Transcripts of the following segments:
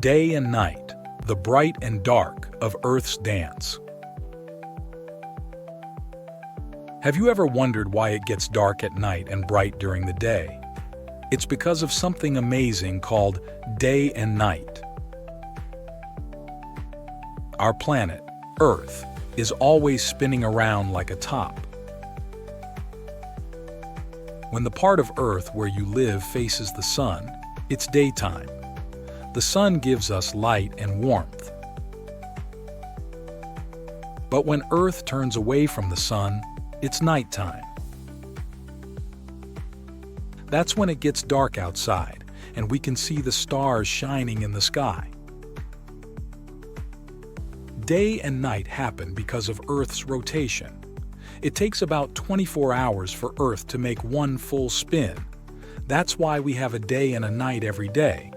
Day and night, the bright and dark of Earth's dance. Have you ever wondered why it gets dark at night and bright during the day? It's because of something amazing called day and night. Our planet, Earth, is always spinning around like a top. When the part of Earth where you live faces the sun, it's daytime. The sun gives us light and warmth. But when Earth turns away from the sun, it's nighttime. That's when it gets dark outside, and we can see the stars shining in the sky. Day and night happen because of Earth's rotation. It takes about 24 hours for Earth to make one full spin. That's why we have a day and a night every day.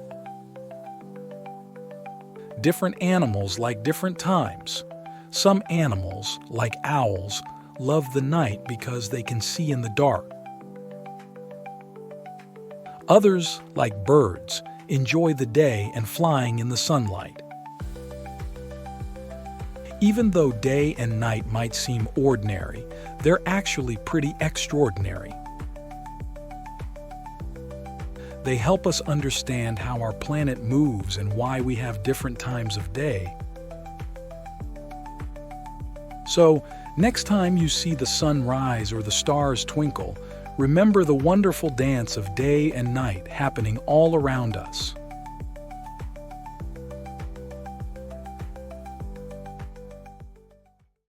Different animals like different times. Some animals, like owls, love the night because they can see in the dark. Others, like birds, enjoy the day and flying in the sunlight. Even though day and night might seem ordinary, they're actually pretty extraordinary. They help us understand how our planet moves and why we have different times of day. So, next time you see the sun rise or the stars twinkle, remember the wonderful dance of day and night happening all around us.